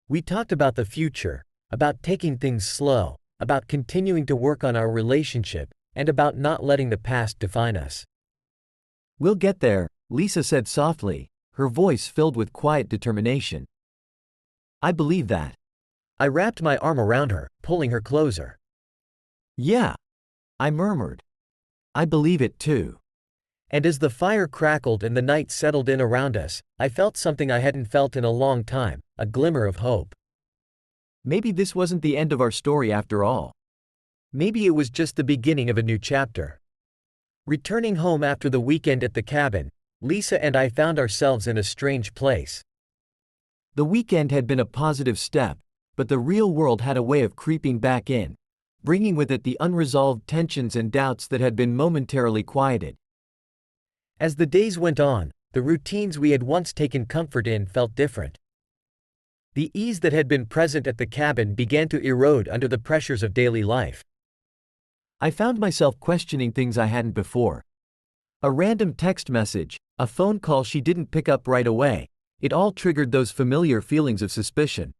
Speaker 1: We talked about the future, about taking things slow, about continuing to work on our relationship, and about not letting the past define us. We'll get there, Lisa said softly, her voice filled with quiet determination. I believe that. I wrapped my arm around her, pulling her closer. Yeah, I murmured. I believe it too. And as the fire crackled and the night settled in around us, I felt something I hadn't felt in a long time, a glimmer of hope. Maybe this wasn't the end of our story after all. Maybe it was just the beginning of a new chapter. Returning home after the weekend at the cabin, Lisa and I found ourselves in a strange place. The weekend had been a positive step, but the real world had a way of creeping back in, bringing with it the unresolved tensions and doubts that had been momentarily quieted. As the days went on, the routines we had once taken comfort in felt different. The ease that had been present at the cabin began to erode under the pressures of daily life. I found myself questioning things I hadn't before. A random text message, a phone call she didn't pick up right away, it all triggered those familiar feelings of suspicion.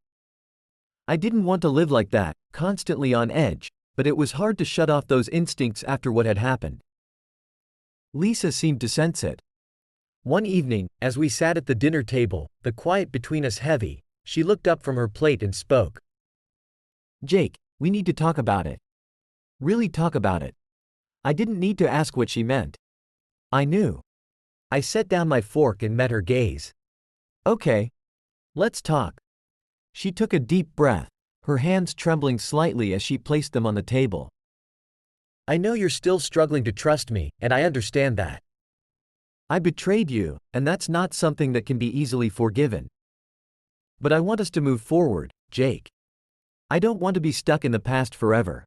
Speaker 1: I didn't want to live like that, constantly on edge, but it was hard to shut off those instincts after what had happened. Lisa seemed to sense it. One evening, as we sat at the dinner table, the quiet between us heavy, she looked up from her plate and spoke. Jake, we need to talk about it. Really talk about it. I didn't need to ask what she meant. I knew. I set down my fork and met her gaze. Okay. Let's talk. She took a deep breath, her hands trembling slightly as she placed them on the table. I know you're still struggling to trust me, and I understand that. I betrayed you, and that's not something that can be easily forgiven. But I want us to move forward, Jake. I don't want to be stuck in the past forever.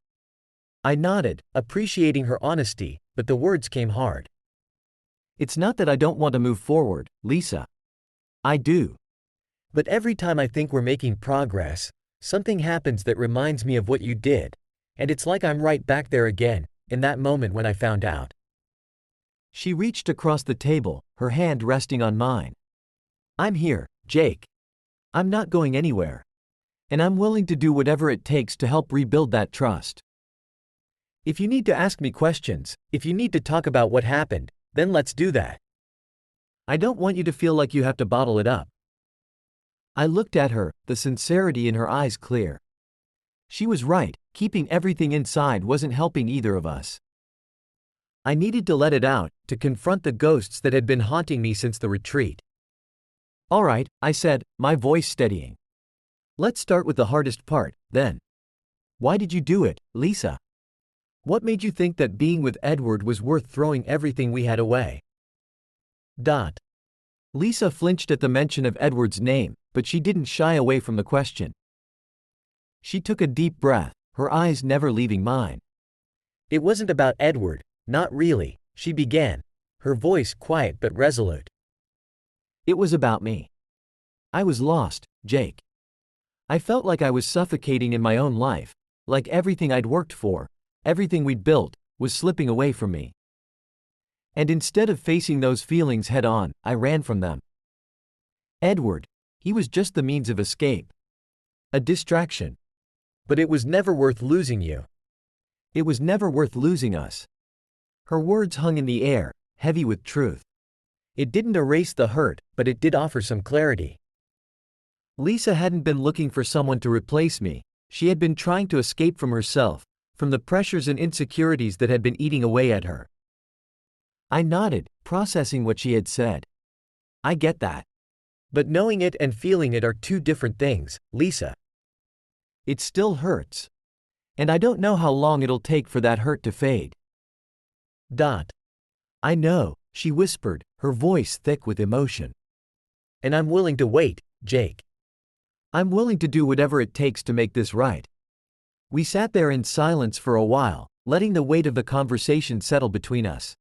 Speaker 1: I nodded, appreciating her honesty, but the words came hard. It's not that I don't want to move forward, Lisa. I do. But every time I think we're making progress, something happens that reminds me of what you did, and it's like I'm right back there again, in that moment when I found out. She reached across the table, her hand resting on mine. I'm here, Jake. I'm not going anywhere. And I'm willing to do whatever it takes to help rebuild that trust. If you need to ask me questions, if you need to talk about what happened,
Speaker 2: Then let's do that. I don't want you to feel like you have to bottle it up. I looked at her, the sincerity in her eyes clear. She was right, keeping everything inside wasn't helping either of us. I needed to let it out, to confront the ghosts that had been haunting me since the retreat. All right, I said, my voice steadying. Let's start with the hardest part, then. Why did you do it, Lisa? What made you think that being with Edward was worth throwing everything we had away? Lisa flinched at the mention of Edward's name, but she didn't shy away from the question. She took a deep breath, her eyes never leaving mine. It wasn't about Edward, not really, she began, her voice quiet but resolute. It was about me. I was lost, Jake. I felt like I was suffocating in my own life, like everything I'd worked for, everything we'd built, was slipping away from me. And instead of facing those feelings head on, I ran from them. Edward, he was just the means of escape. A distraction. But it was never worth losing you. It was never worth losing us. Her words hung in the air, heavy with truth. It didn't erase the hurt, but it did offer some clarity. Lisa hadn't been looking for someone to replace me, she had been trying to escape from herself, from the pressures and insecurities that had been eating away at her. I nodded, processing what she had said. I get that. But knowing it and feeling it are two different things, Lisa. It still hurts. And I don't know how long it'll take for that hurt to fade. I know, she whispered, her voice thick with emotion. And I'm willing to wait, Jake. I'm willing to do whatever it takes to make this right. We sat there in silence for a while, letting the weight of the conversation settle between us.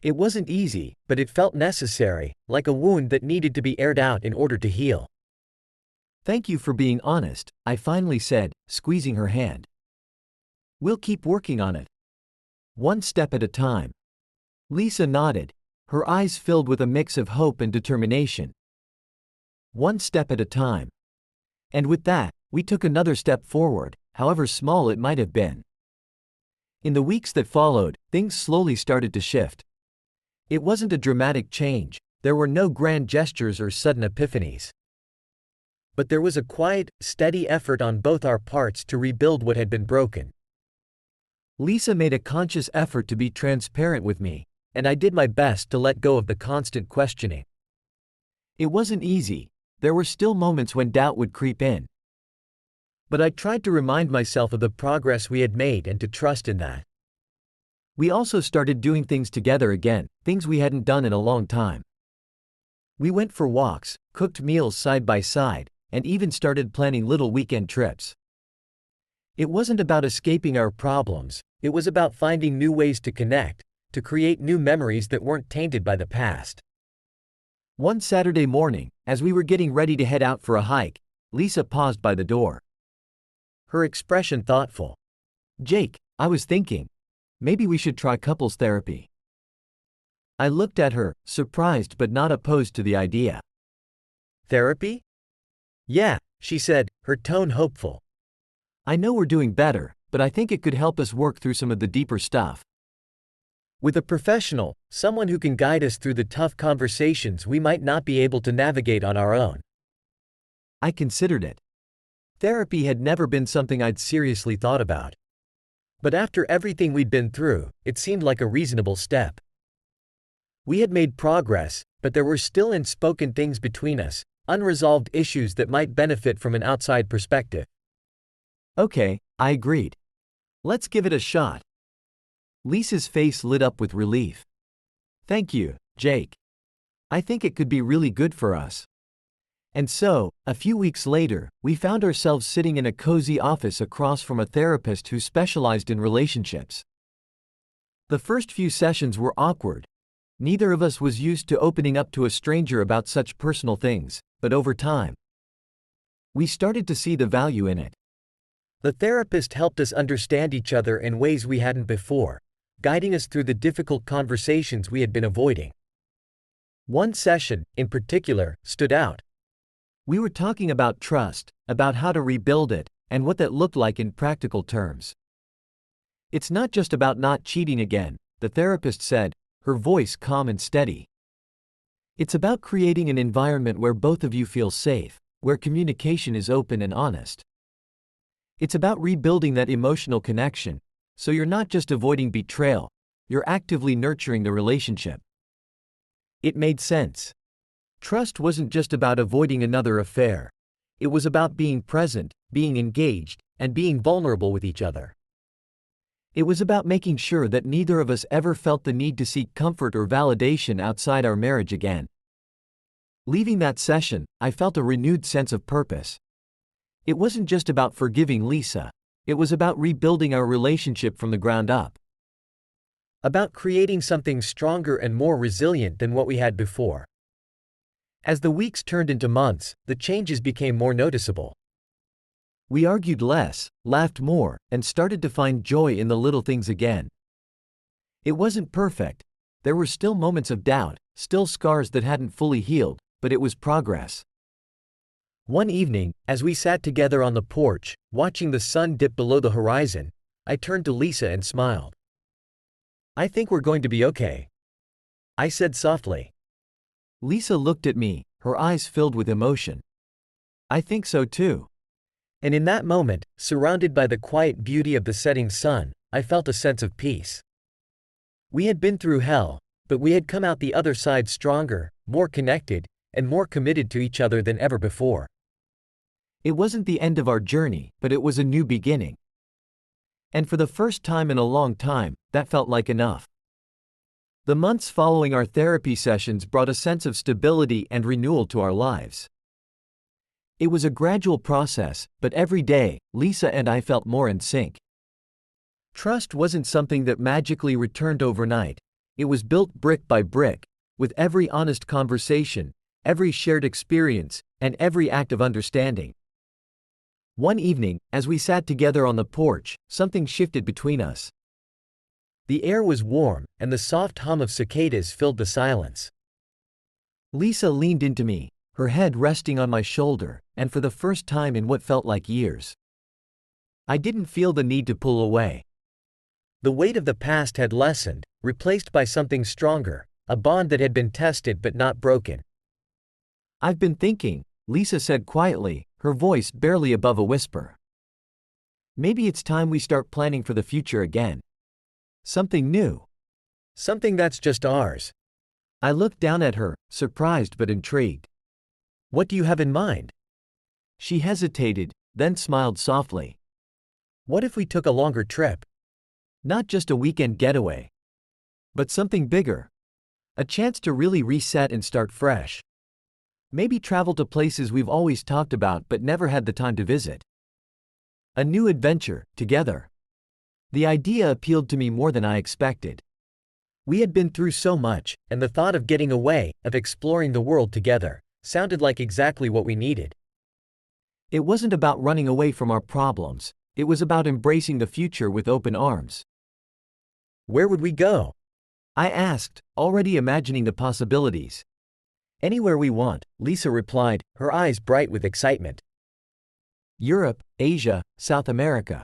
Speaker 2: It wasn't easy, but it felt necessary, like a wound that needed to be aired out in order to heal. Thank you for being honest, I finally said, squeezing her hand. We'll keep working on it. One step at a time. Lisa nodded, her eyes filled with a mix of hope and determination. One step at a time. And with that, we took another step forward, however small it might have been. In the weeks that followed, things slowly started to shift. It wasn't a dramatic change, there were no grand gestures or sudden epiphanies. But there was a quiet, steady effort on both our parts to rebuild what had been broken. Lisa made a conscious effort to be transparent with me, and I did my best to let go of the constant questioning. It wasn't easy, there were still moments when doubt would creep in. But I tried to remind myself of the progress we had made and to trust in that. We also started doing things together again, things we hadn't done in a long time. We went for walks, cooked meals side by side, and even started planning little weekend trips. It wasn't about escaping our problems, it was about finding new ways to connect, to create new memories that weren't tainted by the past. One Saturday morning, as we were getting ready to head out for a hike, Lisa paused by the door. Her expression thoughtful. Jake, I was thinking, maybe we should try couples therapy. I looked at her, surprised but not opposed to the idea. Therapy? Yeah, she said, her tone hopeful. I know we're doing better, but I think it could help us work through some of the deeper stuff. With a professional, someone who can guide us through the tough conversations we might not be able to navigate on our own. I considered it. Therapy had never been something I'd seriously thought about. But after everything we'd been through, it seemed like a reasonable step. We had made progress, but there were still unspoken things between us, unresolved issues that might benefit from an outside perspective. Okay, I agreed. Let's give it a shot. Lisa's face lit up with relief. Thank you, Jake. I think it could be really good for us. And so, a few weeks later, we found ourselves sitting in a cozy office across from a therapist who specialized in relationships. The first few sessions were awkward. Neither of us was used to opening up to a stranger about such personal things, but over time, we started to see the value in it. The therapist helped us understand each other in ways we hadn't before, guiding us through the difficult conversations we had been avoiding. One session, in particular, stood out. We were talking about trust, about how to rebuild it, and what that looked like in practical terms. It's not just about not cheating again, the therapist said,
Speaker 1: her voice calm and steady. It's about creating an environment where both of you feel safe, where communication is open and honest. It's about rebuilding that emotional connection, so you're not just avoiding betrayal, you're actively nurturing the relationship. It made sense. Trust wasn't just about avoiding another affair. It was about being present, being engaged, and being vulnerable with each other. It was about making sure that neither of us ever felt the need to seek comfort or validation outside our marriage again. Leaving that session, I felt a renewed sense of purpose. It wasn't just about forgiving Lisa. It was about rebuilding our relationship from the ground up. About creating something stronger and more resilient than what we had before. As the weeks turned into months, the changes became more noticeable. We argued less, laughed more, and started to find joy in the little things again. It wasn't perfect. There were still moments of doubt, still scars that hadn't fully healed, but it was progress. One evening, as we sat together on the porch, watching the sun dip below the horizon, I turned to Lisa and smiled. "I think we're going to be okay," I said softly. Lisa looked at me, her eyes filled with emotion. "I think so too." And in that moment, surrounded by the quiet beauty of the setting sun, I felt a sense of peace. We had been through hell, but we had come out the other side stronger, more connected, and more committed to each other than ever before. It wasn't the end of our journey, but it was a new beginning. And for the first time in a long time, that felt like enough. The months following our therapy sessions brought a sense of stability and renewal to our lives. It was a gradual process, but every day, Lisa and I felt more in sync. Trust wasn't something that magically returned overnight. It was built brick by brick, with every honest conversation, every shared experience, and every act of understanding. One evening, as we sat together on the porch, something shifted between us. The air was warm, and the soft hum of cicadas filled the silence. Lisa leaned into me, her head resting on my shoulder, and for the first time in what felt like years, I didn't feel the need to pull away. The weight of the past had lessened, replaced by something stronger, a bond that had been tested but not broken. "I've been thinking," Lisa said quietly, her voice barely above a whisper. "Maybe it's time we start planning for the future again. Something new. Something that's just ours." I looked down at her, surprised but intrigued. "What do you have in mind?" She hesitated, then smiled softly. "What if we took a longer trip? Not just a weekend getaway, but something bigger. A chance to really reset and start fresh. Maybe travel to places we've always talked about but never had the time to visit. A new adventure, together." The idea appealed to me more than I expected. We had been through so much, and the thought of getting away, of exploring the world together, sounded like exactly what we needed. It wasn't about running away from our problems, it was about embracing the future with open arms. "Where would we go?" I asked, already imagining the possibilities. "Anywhere we want," Lisa replied, her eyes bright with excitement. "Europe, Asia, South America.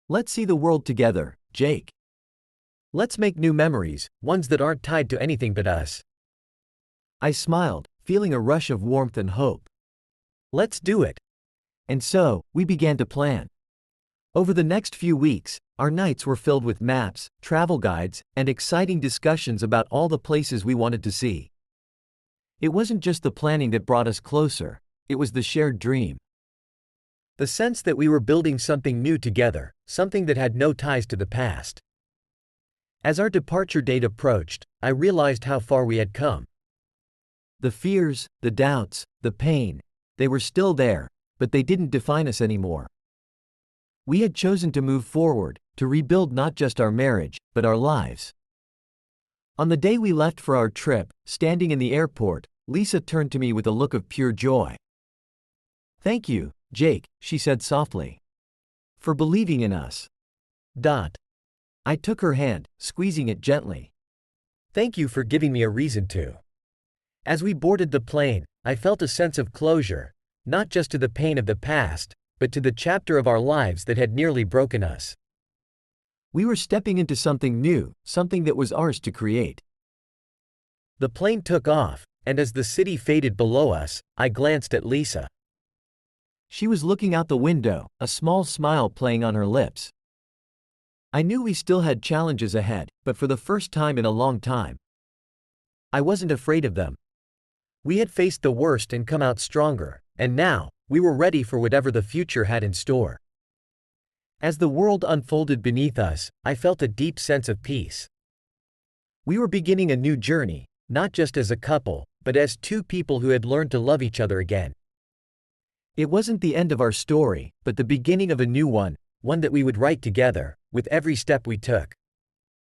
Speaker 1: Let's see the world together, Jake. Let's make new memories, ones that aren't tied to anything but us." I smiled, feeling a rush of warmth and hope. "Let's do it." And so, we began to plan. Over the next few weeks, our nights were filled with maps, travel guides, and exciting discussions about all the places we wanted to see. It wasn't just the planning that brought us closer, it was the shared dream. The sense that we were building something new together, something that had no ties to the past. As our departure date approached, I realized how far we had come. The fears, the doubts, the pain, they were still there, but they didn't define us anymore. We had chosen to move forward, to rebuild not just our marriage, but our lives. On the day we left for our trip, standing in the airport, Lisa turned to me with a look of pure joy. "Thank you, Jake," she said softly. "For believing in us." I took her hand, squeezing it gently. "Thank you for giving me a reason to." As we boarded the plane, I felt a sense of closure, not just to the pain of the past, but to the chapter of our lives that had nearly broken us. We were stepping into something new, something that was ours to create.
Speaker 2: The plane took off, and as the city faded below us, I glanced at Lisa.
Speaker 1: She was looking out the window, a small smile playing on her lips. I knew we still had challenges ahead, but for the first time in a long time, I wasn't afraid of them. We had faced the worst and come out stronger, and now, we were ready for whatever the future had in store. As the world unfolded beneath us, I felt a deep sense of peace. We were beginning a new journey, not just as a couple, but as two people who had learned to love each other again. It wasn't the end of our story, but the beginning of a new one that we would write together, with every step we took.